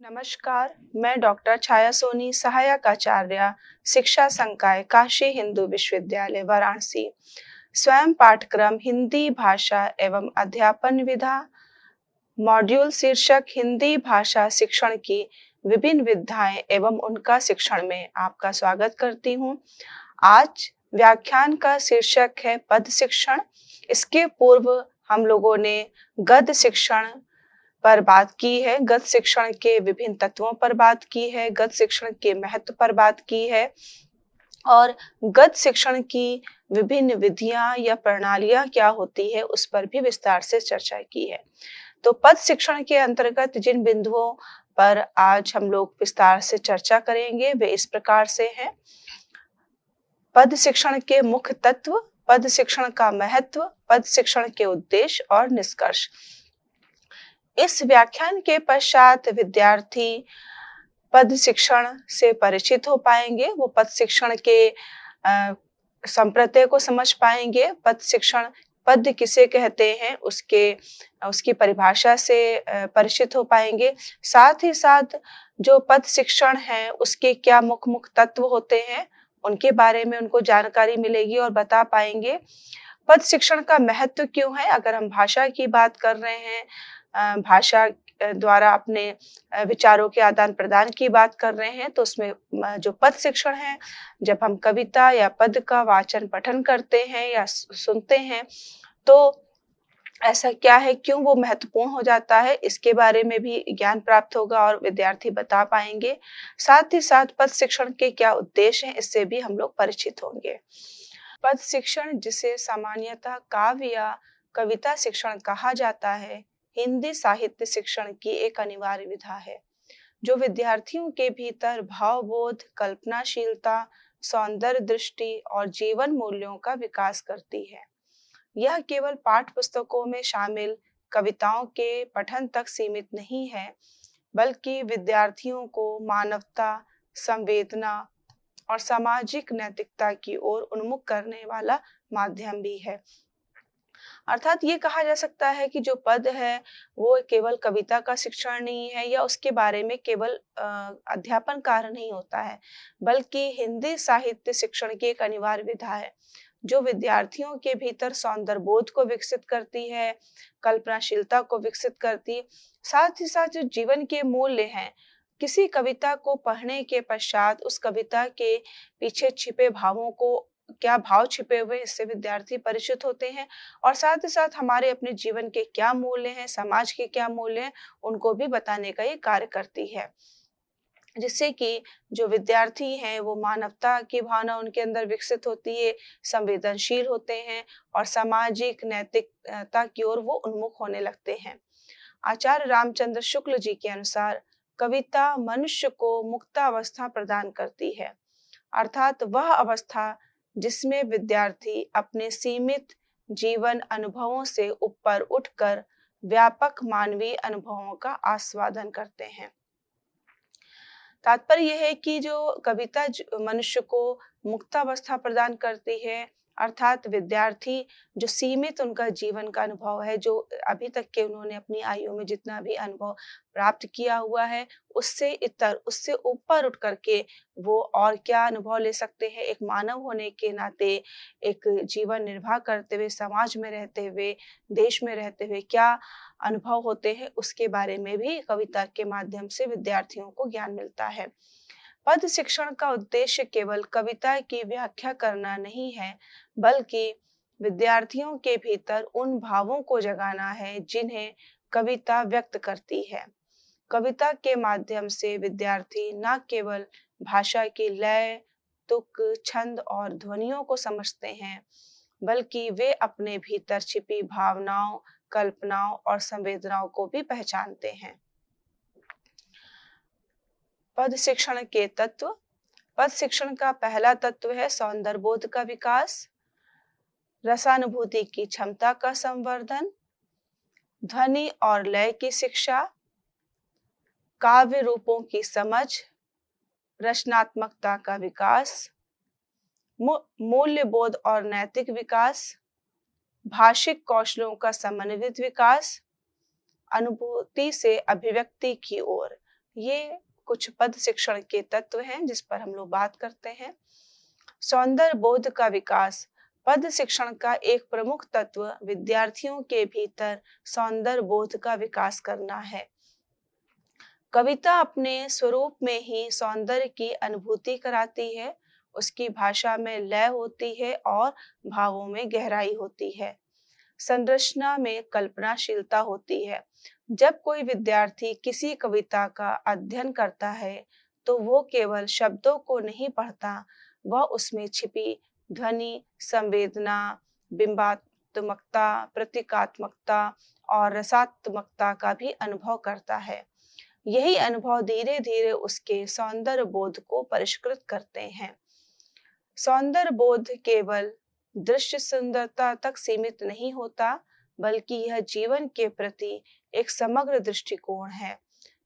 नमस्कार, मैं डॉक्टर छाया सोनी, सहायक आचार्य, शिक्षा संकाय, काशी हिंदू विश्वविद्यालय, वाराणसी। स्वयं पाठ्यक्रम हिंदी भाषा एवं अध्यापन विधा, मॉड्यूल शीर्षक हिंदी भाषा शिक्षण की विभिन्न विधाएं एवं उनका शिक्षण में आपका स्वागत करती हूँ। आज व्याख्यान का शीर्षक है पद शिक्षण। इसके पूर्व हम लोगों ने गद्य शिक्षण पर बात की है, गद्य शिक्षण के विभिन्न तत्वों पर बात की है, गद्य शिक्षण के महत्व पर बात की है और गद्य शिक्षण की विभिन्न विधियां या प्रणालियां क्या होती है उस पर भी विस्तार से चर्चा की है। तो पद शिक्षण के अंतर्गत जिन बिंदुओं पर आज हम लोग विस्तार से चर्चा करेंगे वे इस प्रकार से हैं। पद शिक्षण के मुख्य तत्व, पद शिक्षण का महत्व, पद शिक्षण के उद्देश्य और निष्कर्ष। इस व्याख्यान के पश्चात विद्यार्थी पद शिक्षण से परिचित हो पाएंगे, वो पद शिक्षण के संप्रत्यय को समझ पाएंगे, पद शिक्षण पद किसे कहते हैं उसकी परिभाषा से परिचित हो पाएंगे। साथ ही साथ जो पद शिक्षण है उसके क्या मुख्य तत्व होते हैं उनके बारे में उनको जानकारी मिलेगी और बता पाएंगे। पद शिक्षण का महत्व क्यों है? अगर हम भाषा की बात कर रहे हैं, भाषा द्वारा अपने विचारों के आदान प्रदान की बात कर रहे हैं तो उसमें जो पद शिक्षण है, जब हम कविता या पद का वाचन पठन करते हैं या सुनते हैं तो ऐसा क्या है, क्यों वो महत्वपूर्ण हो जाता है, इसके बारे में भी ज्ञान प्राप्त होगा और विद्यार्थी बता पाएंगे। साथ ही साथ पद शिक्षण के क्या उद्देश्य हैं इससे भी हम लोग परिचित होंगे। पद शिक्षण, जिसे सामान्यतः काव्य या कविता शिक्षण कहा जाता है, हिंदी साहित्य शिक्षण की एक अनिवार्य विधा है जो विद्यार्थियों के भीतर भावबोध, कल्पनाशीलता, सौंदर्य दृष्टि और जीवन मूल्यों का विकास करती है। यह केवल पाठ्य पुस्तकों में शामिल कविताओं के पठन तक सीमित नहीं है, बल्कि विद्यार्थियों को मानवता, संवेदना और सामाजिक नैतिकता की ओर उन्मुख करने वाला माध्यम भी है। अर्थात ये कहा जा सकता है कि जो पद है वो केवल कविता का शिक्षण नहीं है या उसके बारे में केवल अध्यापन कार्य नहीं होता है, बल्कि हिंदी साहित्य शिक्षण की एक अनिवार्य विधा है जो विद्यार्थियों के भीतर सौंदर्य बोध को विकसित करती है, कल्पनाशीलता को विकसित करती, साथ ही साथ जो जीवन के मूल्य हैं, किसी कविता को पढ़ने के पश्चात उस कविता के पीछे छिपे भावों को, क्या भाव छिपे हुए इससे विद्यार्थी परिचित होते हैं और साथ ही साथ हमारे अपने जीवन के क्या मूल्य हैं, समाज के क्या मूल्य हैं, उनको भी बताने का ये कार्य करती है, जिससे कि जो विद्यार्थी हैं वो मानवता की भावना उनके अंदर विकसित होती है, संवेदनशील होते हैं और सामाजिक नैतिकता की ओर वो उन्मुख होने लगते हैं। आचार्य रामचंद्र शुक्ल जी के अनुसार कविता मनुष्य को मुक्तावस्था प्रदान करती है, अर्थात वह अवस्था जिसमें विद्यार्थी अपने सीमित जीवन अनुभवों से ऊपर उठकर व्यापक मानवीय अनुभवों का आस्वादन करते हैं। तात्पर्य यह है कि जो कविता मनुष्य को मुक्तावस्था प्रदान करती है, अर्थात विद्यार्थी जो सीमित उनका जीवन का अनुभव है, जो अभी तक के उन्होंने अपनी आयु में जितना भी अनुभव प्राप्त किया हुआ है उससे इतर, उससे ऊपर उठ करके वो और क्या अनुभव ले सकते हैं, एक मानव होने के नाते, एक जीवन निर्वाह करते हुए, समाज में रहते हुए, देश में रहते हुए क्या अनुभव होते हैं उसके बारे में भी कविता के माध्यम से विद्यार्थियों को ज्ञान मिलता है। पद शिक्षण का उद्देश्य केवल कविता की व्याख्या करना नहीं है, बल्कि विद्यार्थियों के भीतर उन भावों को जगाना है जिन्हें कविता व्यक्त करती है। कविता के माध्यम से विद्यार्थी न केवल भाषा की लय, तुक, छंद और ध्वनियों को समझते हैं, बल्कि वे अपने भीतर छिपी भावनाओं, कल्पनाओं और संवेदनाओं को भी पहचानते हैं। पद शिक्षण के तत्व। पद शिक्षण का पहला तत्व है सौंदर्य बोध का विकास, रसानुभूति की क्षमता का संवर्धन, ध्वनि और लय की शिक्षा, काव्य रूपों की समझ, रचनात्मकता का विकास, मूल्य बोध और नैतिक विकास, भाषिक कौशलों का समन्वित विकास, अनुभूति से अभिव्यक्ति की ओर। ये कुछ पद शिक्षण के तत्व हैं जिस पर हम लोग बात करते हैं। सौंदर्य बोध का विकास। पद शिक्षण का एक प्रमुख तत्व विद्यार्थियों के भीतर सौंदर्य बोध का विकास करना है। कविता अपने स्वरूप में ही सौंदर्य की अनुभूति कराती है। उसकी भाषा में लय होती है और भावों में गहराई होती है। संरचना में कल्पनाशीलता होती है। जब कोई विद्यार्थी किसी कविता का अध्ययन करता है तो वो केवल शब्दों को नहीं पढ़ता, वह उसमें छिपी ध्वनि, संवेदना, बिंबात्मकता, प्रतीकात्मकता और रसात्मकता का भी अनुभव करता है। यही अनुभव धीरे धीरे उसके सौंदर्य बोध को परिष्कृत करते हैं। सौंदर्य बोध केवल दृश्य सुंदरता तक सीमित नहीं होता, बल्कि यह जीवन के प्रति एक समग्र दृष्टिकोण है,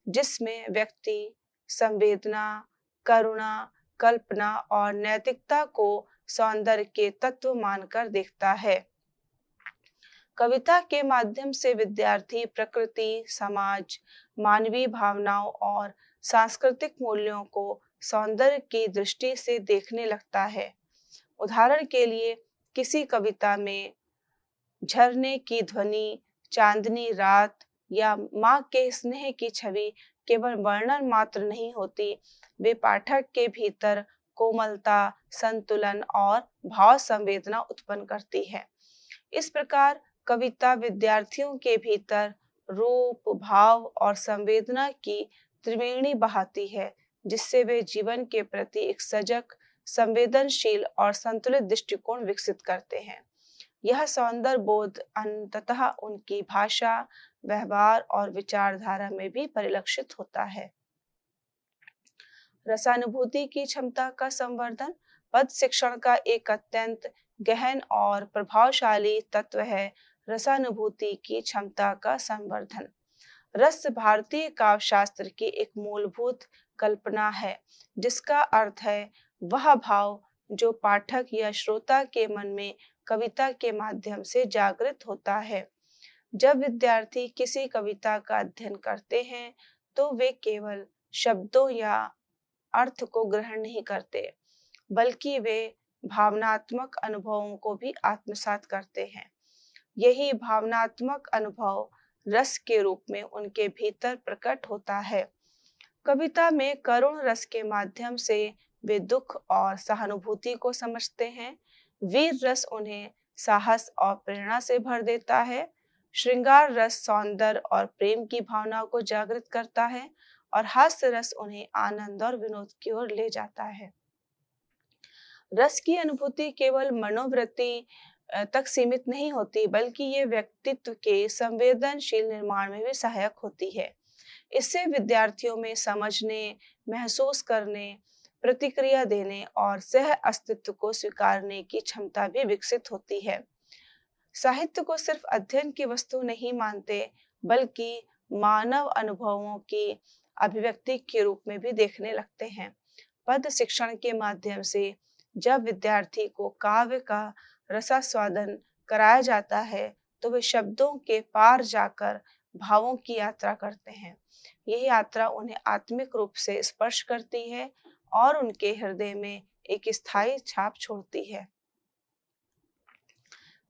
जिसमें व्यक्ति संवेदना, करुणा, कल्पना और नैतिकता को सौंदर्य के तत्व मानकर देखता है। कविता के माध्यम से विद्यार्थी प्रकृति, समाज, मानवीय भावनाओं और सांस्कृतिक मूल्यों को सौंदर्य की दृष्टि से देखने लगता है। उदाहरण के लिए, किसी कविता में झरने की ध्वनि, चांदनी रात या माँ के स्नेह की छवि केवल वर्णन मात्र नहीं होती, वे पाठक के भीतर कोमलता, संतुलन और भाव संवेदना उत्पन्न करती है। इस प्रकार कविता विद्यार्थियों के भीतर रूप, भाव और संवेदना की त्रिवेणी बहाती है, जिससे वे जीवन के प्रति एक सजग, संवेदनशील और संतुलित दृष्टिकोण विकसित करते हैं। यह सौंदर्य बोध अंततः उनकी भाषा, व्यवहार और विचारधारा में भी परिलक्षित होता है। रसानुभूति की क्षमता का संवर्धन। पद शिक्षण का एक अत्यंत गहन और प्रभावशाली तत्व है रसानुभूति की क्षमता का संवर्धन। रस भारतीय काव्य शास्त्र की एक मूलभूत कल्पना है, जिसका अर्थ है वह भाव जो पाठक या श्रोता के मन में कविता के माध्यम से जागृत होता है। जब विद्यार्थी किसी कविता का अध्ययन करते हैं तो वे केवल शब्दों या अर्थ को ग्रहण नहीं करते, बल्कि वे भावनात्मक अनुभवों को भी आत्मसात करते हैं। यही भावनात्मक अनुभव रस के रूप में उनके भीतर प्रकट होता है। कविता में करुण रस के माध्यम से वे दुख और सहानुभूति को समझते हैं। वीर रस उन्हें साहस और प्रेरणा से भर देता है। श्रृंगार रस सौंदर्य और प्रेम की भावनाओं को जागृत करता है और हास्य रस उन्हें आनंद और विनोद की ओर ले जाता है। रस की अनुभूति केवल मनोवृत्ति तक सीमित नहीं होती, बल्कि ये व्यक्तित्व के संवेदनशील निर्माण में भी सहायक होती है। इससे विद्यार्थियों में समझने, महसूस करने, प्रतिक्रिया देने और सह अस्तित्व को स्वीकारने की क्षमता भी विकसित होती है। साहित्य को सिर्फ अध्ययन की वस्तु नहीं मानते, बल्कि मानव अनुभवों की अभिव्यक्ति के रूप में भी देखने लगते हैं। पद शिक्षण के माध्यम से जब विद्यार्थी को काव्य का रसास्वादन कराया जाता है तो वे शब्दों के पार जाकर भावों की यात्रा करते हैं। यह यात्रा उन्हें आत्मिक रूप से स्पर्श करती है और उनके हृदय में एक स्थायी छाप छोड़ती है।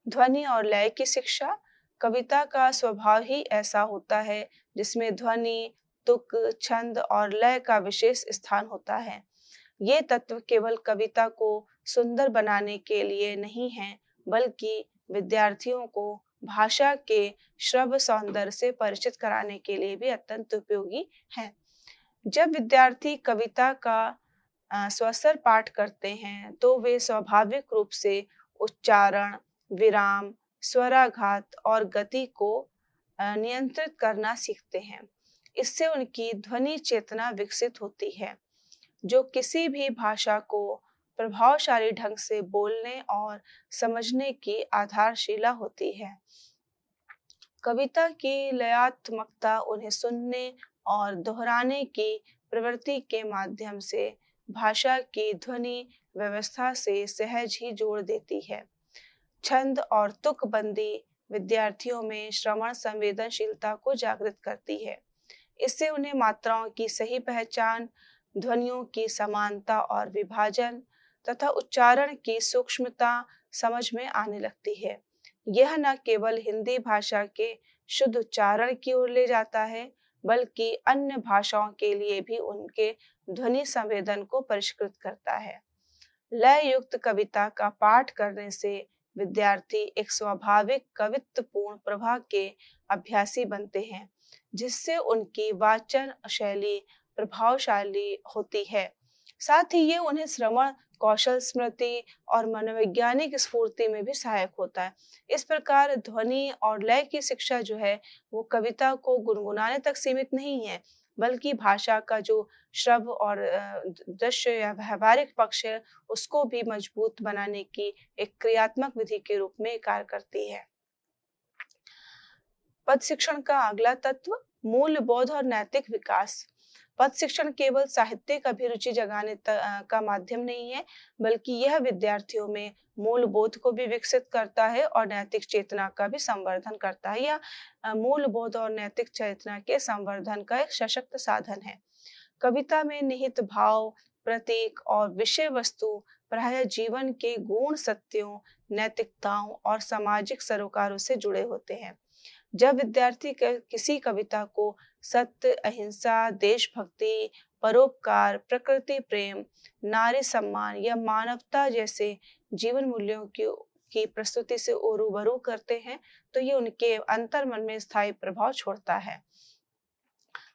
ध्वनि और लय की शिक्षा। कविता का स्वभाव ही ऐसा होता है जिसमें ध्वनि, तुक, छंद और लय का विशेष स्थान होता है। ये तत्व केवल कविता को सुंदर बनाने के लिए नहीं हैं, बल्कि विद्यार्थियों को भाषा के श्रव्य सौंदर्य से परिचित कराने के लिए भी अत्यंत उपयोगी हैं। जब विद्यार्थी कविता का स्वसर पाठ करते हैं तो वे स्वाभाविक रूप से उच्चारण, विराम, स्वराघात और गति को नियंत्रित करना सीखते हैं। इससे उनकी ध्वनि चेतना विकसित होती है, जो किसी भी भाषा को प्रभावशाली ढंग से बोलने और समझने की आधारशिला होती है। कविता की लयात्मकता उन्हें सुनने और दोहराने की प्रवृत्ति के माध्यम से भाषा की ध्वनि व्यवस्था से सहज ही जोड़ देती है। छंद और तुकबंदी विद्यार्थियों में श्रवण संवेदनशीलता को जागृत करती है। इससे उन्हें मात्राओं की सही पहचान, ध्वनियों की समानता और विभाजन तथा उच्चारण की सूक्ष्मता समझ में आने लगती है। यह न केवल हिंदी भाषा के शुद्ध उच्चारण की ओर ले जाता है, बल्कि अन्य भाषाओं के लिए भी उनके ध्वनि संवेदन को परिष्कृत करता है। लय युक्त कविता का पाठ करने से विद्यार्थी एक स्वाभाविक कवित्वपूर्ण प्रवाह के अभ्यासी बनते हैं, जिससे उनकी वाचन शैली प्रभावशाली होती है। साथ ही ये उन्हें श्रवण कौशल, स्मृति और मनोवैज्ञानिक स्फूर्ति में भी सहायक होता है। इस प्रकार ध्वनि और लय की शिक्षा जो है वो कविता को गुनगुनाने तक सीमित नहीं है, बल्कि भाषा का जो श्रव्य और दृश्य या व्यावहारिक पक्ष है उसको भी मजबूत बनाने की एक क्रियात्मक विधि के रूप में कार्य करती है। पद शिक्षण का अगला तत्व मूल्य बोध और नैतिक विकास। पद शिक्षण केवल साहित्यिक अभिरुचि जगाने का माध्यम नहीं है, बल्कि यह विद्यार्थियों में मूल बोध को भी विकसित करता है और नैतिक चेतना का भी संवर्धन करता है। यह मूल बोध और नैतिक चेतना के संवर्धन का एक सशक्त साधन है। कविता में निहित भाव, प्रतीक और विषय वस्तु प्रायः जीवन के गूढ़ सत्यों, नैतिकताओं और सामाजिक सरोकारों से जुड़े होते हैं। जब विद्यार्थी किसी कविता को सत्य, अहिंसा, देशभक्ति, परोपकार, प्रकृति प्रेम, नारी सम्मान या मानवता जैसे जीवन मूल्यों की प्रस्तुति से रूबरू करते हैं, तो ये उनके अंतर्मन में स्थायी प्रभाव छोड़ता है।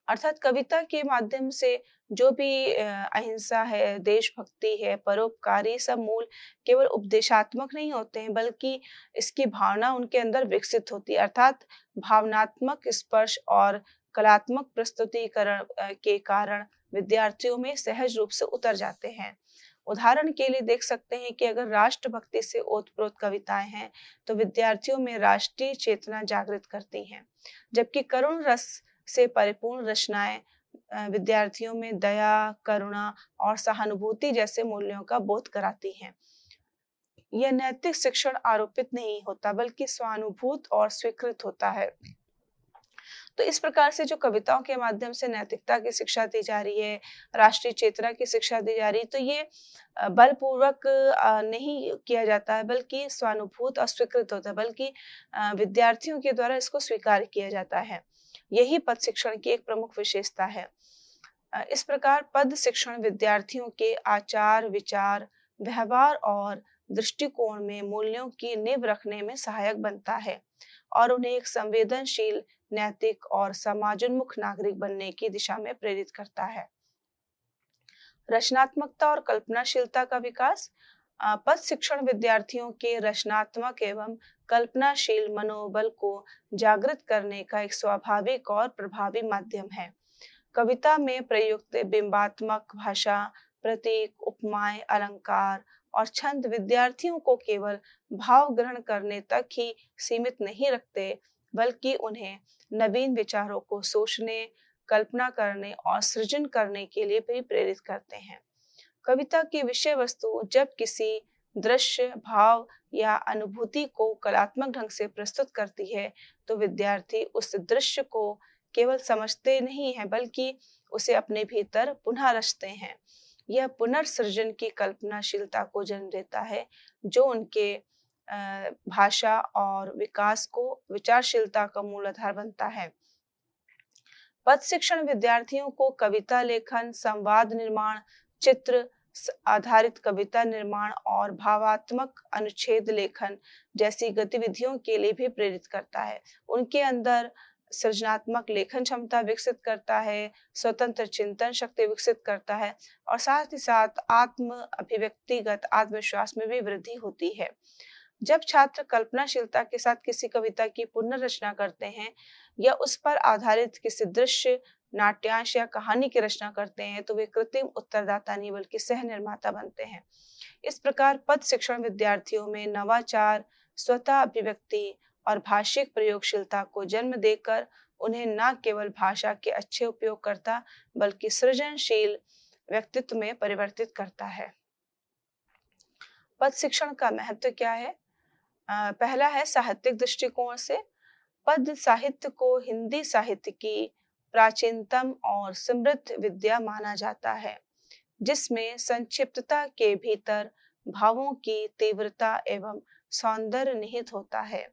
अर्थात कविता के माध्यम से जो भी अहिंसा है, देशभक्ति है, परोपकारी सब मूल केवल उपदेशात्मक नहीं होते हैं, बल्कि इसकी भावना उनके अंदर विकसित होती है। अर्थात भावनात्मक स्पर्श और कलात्मक प्रस्तुतिकरण के कारण विद्यार्थियों में सहज रूप से उतर जाते हैं। उदाहरण के लिए देख सकते हैं कि अगर राष्ट्रभक्ति से ओतप्रोत कविताएं हैं, तो विद्यार्थियों में राष्ट्रीय चेतना जागृत करती हैं, जबकि करुण रस से परिपूर्ण रचनाएं विद्यार्थियों में दया, करुणा और सहानुभूति जैसे मूल्यों का बोध कराती हैं। यह नैतिक शिक्षण आरोपित नहीं होता, बल्कि स्वानुभूत और स्वीकृत होता है। तो इस प्रकार से जो कविताओं के माध्यम से नैतिकता की शिक्षा दी जा रही है, राष्ट्रीय चेतना की शिक्षा दी जा रही है, तो ये बलपूर्वक नहीं किया जाता है, बल्कि स्वानुभूत और स्वीकृत होता है, बल्कि विद्यार्थियों के द्वारा इसको स्वीकार किया जाता है। यही पद शिक्षण की एक प्रमुख विशेषता है। इस प्रकार पद शिक्षण विद्यार्थियों के आचार, विचार, व्यवहार और दृष्टिकोण में मूल्यों की नींव रखने में सहायक बनता है और उन्हें एक संवेदनशील, नैतिक और समाजोन्मुख नागरिक बनने की दिशा में प्रेरित करता है। रचनात्मकता और कल्पनाशीलता का विकास। पद शिक्षण विद्यार्थियों के रचनात्मक एवं कल्पनाशील मनोबल को जागृत करने का एक स्वाभाविक और प्रभावी माध्यम है। कविता में प्रयुक्त बिंबात्मक भाषा, प्रतीक, उपमाएं, अलंकार और छंद विद्यार्थियों को केवल भाव ग्रहण करने तक ही सीमित नहीं रखते, बल्कि उन्हें नवीन विचारों को सोचने, कल्पना करने और सृजन करने के लिए भी प्रेरित करते हैं। कविता की विषय वस्तु जब किसी दृश्य, भाव या अनुभूति को कलात्मक ढंग से प्रस्तुत करती है, तो विद्यार्थी उस दृश्य को केवल समझते नहीं हैं, बल्कि उसे अपने भीतर पुनः रचते हैं। यह पुनर्सृजन की कल्पनाशीलता को जन्म देता है, जो उनके भाषा और विकास को विचारशीलता का मूल आधार बनता है। पद शिक्षण विद्यार्थियों को कविता लेखन, संवाद निर्माण, चित्र आधारित कविता निर्माण और भावात्मक अनुच्छेद लेखन जैसी गतिविधियों के लिए भी प्रेरित करता है। उनके अंदर सृजनात्मक लेखन क्षमता विकसित करता है, स्वतंत्र चिंतन शक्ति विकसित करता है और साथ ही साथ आत्म अभिव्यक्तिगत आत्मविश्वास में भी वृद्धि होती है। जब छात्र कल्पनाशीलता के साथ किसी कविता की पुनर्रचना करते हैं या उस पर आधारित किसी दृश्य, नाट्यांश या कहानी की रचना करते हैं, तो वे कृत्रिम उत्तरदाता नहीं बल्कि सह निर्माता बनते हैं। इस प्रकार पद शिक्षण विद्यार्थियों में नवाचार, स्वतः अभिव्यक्ति और भाषिक प्रयोगशीलता को जन्म देकर उन्हें न केवल भाषा के अच्छे उपयोगकर्ता बल्कि सृजनशील व्यक्तित्व में परिवर्तित करता है। पद शिक्षण का महत्व क्या है? पहला है साहित्यिक दृष्टिकोण से। पद साहित्य को हिंदी साहित्य की प्राचीनतम और समृद्ध विद्या माना जाता है, जिसमें संक्षिप्तता के भीतर भावों की तीव्रता एवं सौंदर्य निहित होता है।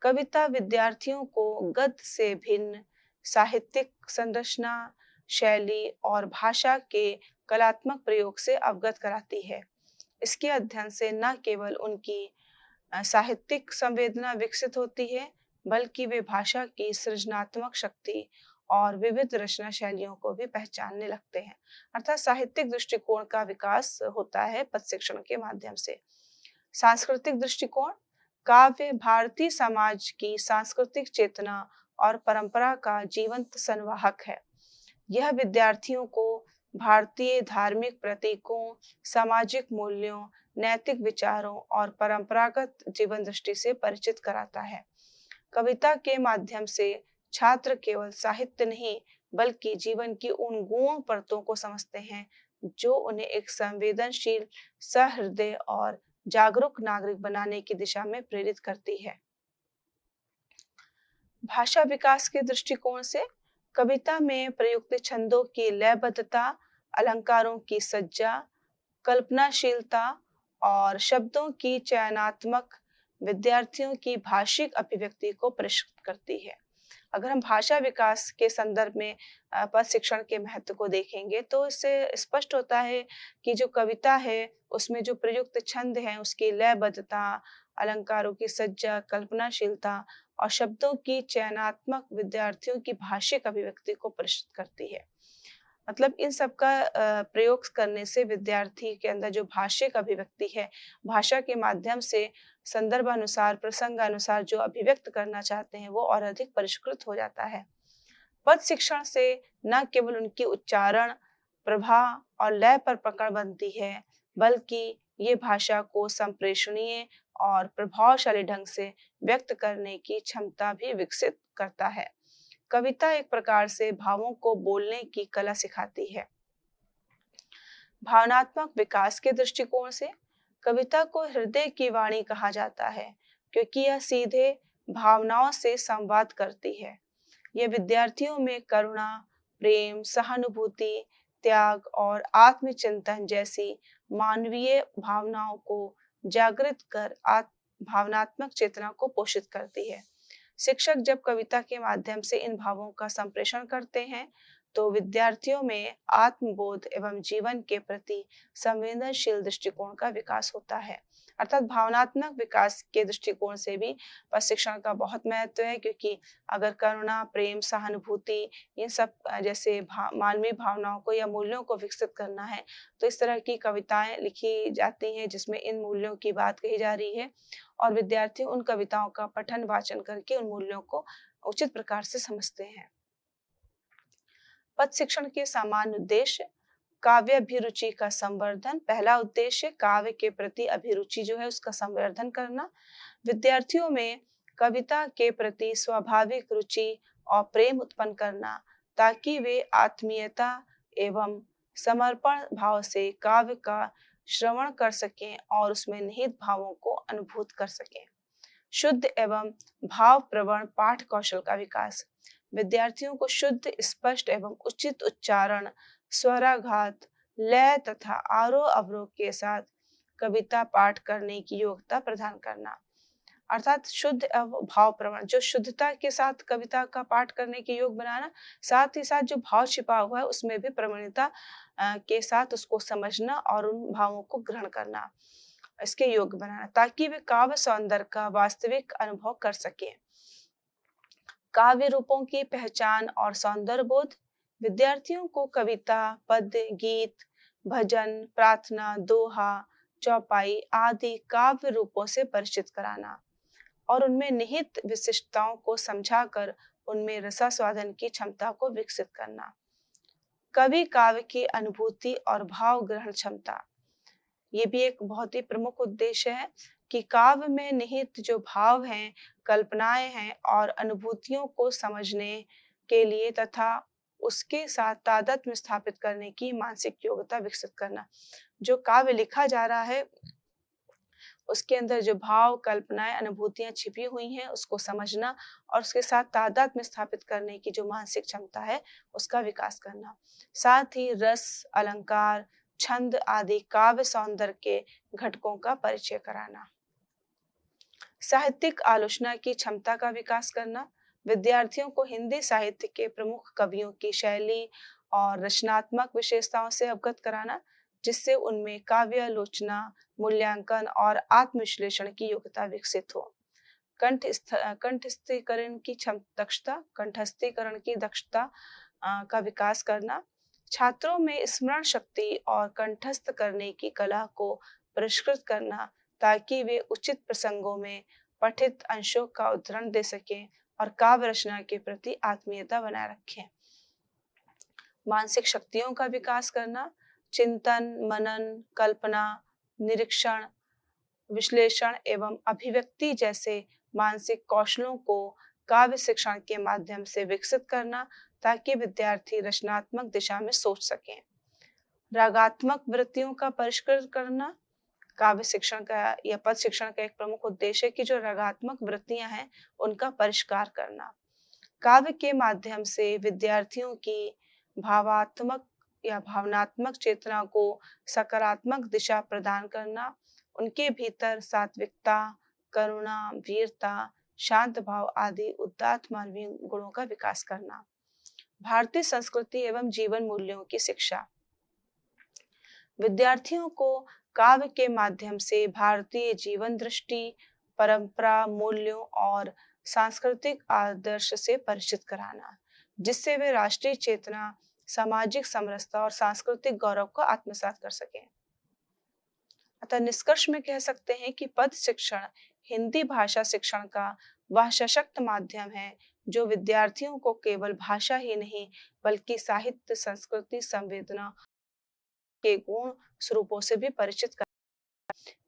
कविता विद्यार्थियों को गद्य से भिन्न साहित्यिक संरचना, शैली और भाषा के कलात्मक प्रयोग से अवगत कराती है। इसके अध्ययन से न केवल उनकी साहित्यिक संवेदना विकसित होती है, बल्कि वे भाषा की सृजनात्मक शक्ति और विविध रचना शैलियों को भी पहचानने लगते हैं। अर्थात साहित्यिक दृष्टिकोण का विकास होता है पद शिक्षण के माध्यम से। सांस्कृतिक दृष्टिकोण, काव्य भारतीय समाज की सांस्कृतिक चेतना और परंपरा का जीवंत संवाहक है। यह विद्यार्थियों को भारतीय धार्मिक प्रतीकों, सामाजिक मूल्यों, नैतिक विचारों और परंपरागत जीवन दृष्टि से परिचित कराता है। कविता के माध्यम से छात्र केवल साहित्य नहीं, बल्कि जीवन की उन गूढ़ परतों को समझते हैं जो उन्हें एक संवेदनशील, सहृदय और जागरूक नागरिक बनाने की दिशा में प्रेरित करती है। भाषा विकास के दृष्टिकोण से कविता में प्रयुक्त छंदों की लयबद्धता, अलंकारों की सज्जा, कल्पनाशीलता और शब्दों की चयनात्मक विद्यार्थियों की भाषिक अभिव्यक्ति को प्रशिक्षित करती है। अगर हम भाषा विकास के संदर्भ में पद शिक्षण के महत्व को देखेंगे तो इससे स्पष्ट होता है कि जो कविता है उसमें जो प्रयुक्त छंद हैं उसकी लयबद्धता, अलंकारों की सज्जा, कल्पनाशीलता और शब्दों की चयनात्मक विद्यार्थियों की भाषिक अभिव्यक्ति को प्रशिक्षित करती है। मतलब इन सब का प्रयोग करने से विद्यार्थी के अंदर जो भाषिक अभिव्यक्ति है, भाषा के माध्यम से संदर्भ अनुसार, प्रसंग अनुसार जो अभिव्यक्त करना चाहते हैं वो और अधिक परिष्कृत हो जाता है। पद शिक्षण से न केवल उनकी उच्चारण, प्रवाह और लय पर पकड़ बनती है, बल्कि ये भाषा को संप्रेषणीय और प्रभावशाली ढंग से व्यक्त करने की क्षमता भी विकसित करता है। कविता एक प्रकार से भावों को बोलने की कला सिखाती है। भावनात्मक विकास के दृष्टिकोण से कविता को हृदय की वाणी कहा जाता है, क्योंकि यह सीधे भावनाओं से संवाद करती है। यह विद्यार्थियों में करुणा, प्रेम, सहानुभूति, त्याग और आत्मचिंतन जैसी मानवीय भावनाओं को जागृत कर भावनात्मक चेतना को पोषित करती है। शिक्षक जब कविता के माध्यम से इन भावों का संप्रेषण करते हैं तो विद्यार्थियों में आत्मबोध एवं जीवन के प्रति संवेदनशील दृष्टिकोण का विकास होता है। अर्थात भावनात्मक विकास के दृष्टिकोण से भी पद शिक्षण का बहुत महत्व है, क्योंकि अगर करुणा, प्रेम, सहानुभूति इन सब जैसे मानवीय भावनाओं को या मूल्यों को विकसित करना है तो इस तरह की कविताएं लिखी जाती हैं जिसमें इन मूल्यों की बात कही जा रही है और विद्यार्थी उन कविताओं का पठन वाचन करके उन मूल्यों को उचित प्रकार से समझते हैं। पद शिक्षण के सामान्य उद्देश्य, काव्य अभिरुचि का संवर्धन। पहला उद्देश्य काव्य के प्रति अभिरुचि जो है उसका संवर्धन करना, विद्यार्थियों में कविता के प्रति स्वाभाविक रुचि और प्रेम उत्पन्न करना, ताकि वे आत्मीयता एवं समर्पण भाव से काव्य का श्रवण कर सकें और उसमें निहित भावों को अनुभूत कर सकें। शुद्ध एवं भावप्रवण पाठ कौशल का विकास, विद्यार्थियों को शुद्ध, स्पष्ट एवं उचित उच्चारण, स्वराघात, लय तथा आरोह अवरोह के साथ कविता पाठ करने की योग्यता प्रदान करना। अर्थात शुद्ध एवं भावप्रवण, जो शुद्धता के साथ कविता का पाठ करने के योग बनाना, साथ ही साथ जो भाव छिपा हुआ है उसमें भी प्रवणता के साथ उसको समझना और उन भावों को ग्रहण करना, इसके योग्य बनाना, ताकि वे काव्य सौंदर्य का वास्तविक अनुभव कर सकें। काव्य रूपों की पहचान और सौंदर्य बोध, विद्यार्थियों को कविता, पद्य, गीत, भजन, प्रार्थना, दोहा, चौपाई आदि काव्य रूपों से परिचित कराना और उनमें निहित विशिष्टताओं को समझाकर उनमें रसास्वादन की क्षमता को विकसित करना। कवि काव्य की अनुभूति और भाव ग्रहण क्षमता, ये भी एक बहुत ही प्रमुख उद्देश्य है कि काव्य में निहित जो भाव हैं, कल्पनाएं हैं और अनुभूतियों को समझने के लिए तथा उसके साथ तादात्म्य स्थापित करने की मानसिक योग्यता विकसित करना। जो काव्य लिखा जा रहा है उसके अंदर जो भाव, कल्पनाएं, अनुभूतियां छिपी हुई हैं उसको समझना और उसके साथ तादाद में स्थापित करने की जो मानसिक क्षमता है उसका विकास करना। साथ ही रस, अलंकार, छंद आदि काव्य सौंदर्य के घटकों का परिचय कराना। साहित्यिक आलोचना की क्षमता का विकास करना। विद्यार्थियों को हिंदी साहित्य के प्रमुख कवियों की शैली और रचनात्मक विशेषताओं से अवगत कराना, जिससे उनमें काव्यालोचना, मूल्यांकन और आत्मविश्लेषण की योग्यता विकसित हो। कंठस्थीकरण की दक्षता का विकास करना। छात्रों में स्मरण शक्ति और कंठस्थ करने की कला को परिष्कृत करना ताकि वे उचित प्रसंगों में पठित अंशों का उद्धरण दे सकें और काव्य रचना के प्रति आत्मीयता बनाए रखें। मानसिक शक्तियों का विकास करना। चिंतन, मनन, कल्पना, निरीक्षण, विश्लेषण एवं अभिव्यक्ति जैसे मानसिक कौशलों को काव्य शिक्षण के माध्यम से विकसित करना ताकि विद्यार्थी रचनात्मक दिशा में सोच सकें। रागात्मक वृत्तियों का परिष्कृत करना। काव्य शिक्षण का या पद शिक्षण का एक प्रमुख उद्देश्य है कि जो रागात्मक वृत्तियां हैं उनका परिष्कार करना। काव्य के माध्यम से विद्यार्थियों की भावात्मक या भावनात्मक चेतना को सकारात्मक दिशा प्रदान करना, उनके भीतर सात्विकता, करुणा, वीरता, शांत भाव आदि उदात्त मानवीय गुणों का विकास करना। भारतीय संस्कृति एवं जीवन मूल्यों की शिक्षा। विद्यार्थियों को काव्य के माध्यम से भारतीय जीवन दृष्टि, परंपरा, मूल्यों और सांस्कृतिक आदर्श से परिचित कराना, जिससे वे राष्ट्रीय चेतना, सामाजिक समरसता और सांस्कृतिक गौरव को आत्मसात कर सकें। अतः निष्कर्ष में कह सकते हैं कि पद शिक्षण हिंदी भाषा शिक्षण का वह सशक्त माध्यम है जो विद्यार्थियों को केवल भाषा ही नहीं बल्कि साहित्य, संस्कृति, संवेदना के गुण स्वरूपों से भी परिचित कर।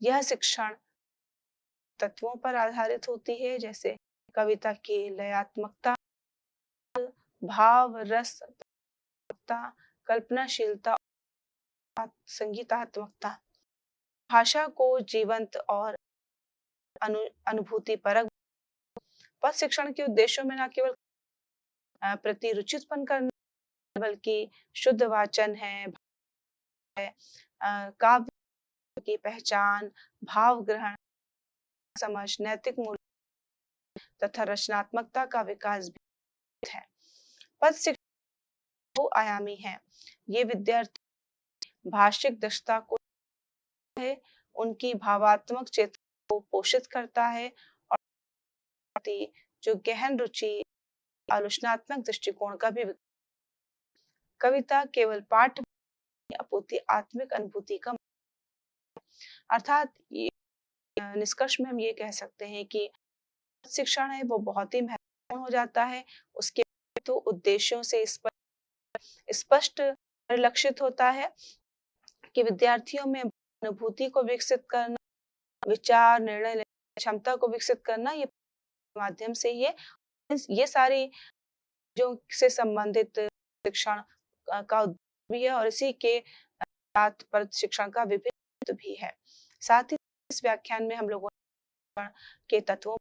यह शिक्षण तत्वों पर आधारित होती है जैसे कविता की लयात्मकता, भाव रस, कल्पनाशीलता, संगीतात्मकता। भाषा को जीवंत और अनुभूति परक। पद शिक्षण के उद्देश्यों में न केवल प्रति रुचि उत्पन्न करना बल्कि शुद्ध वाचन है, काव्य की पहचान, भाव ग्रहण, समझ, नैतिक मूल्य तथा रचनात्मकता का विकास भी है। पद शिक्षण बहुआयामी है। ये विद्यार्थी भाषिक दक्षता को है, उनकी भावात्मक चेतना को पोषित करता है और जो गहन रुचि, आलोचनात्मक दृष्टिकोण का भी। कविता केवल पाठ अपूर्ति आत्मिक अनुभूति का, अर्थात निष्कर्ष में हम ये कह सकते हैं कि शिक्षण है वो बहुत ही महत्वपूर्ण हो जाता है। उसके तो उद्देश्यों से स्पष्ट परिलक्षित होता है कि विद्यार्थियों में अनुभूति को विकसित करना, विचार, निर्णय लेने की क्षमता को विकसित करना, ये माध्यम से ये सारी जो से संबंधित शिक्षण का उद्देश्य भी है और इसी के साथ पद शिक्षण का विभिन्न भी है। साथ ही इस व्याख्यान में हम लोगों ने के तत्वों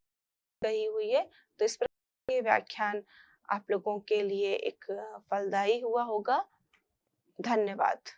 कही हुई है, तो इस प्रकार के व्याख्यान आप लोगों के लिए एक फलदायी हुआ होगा। धन्यवाद।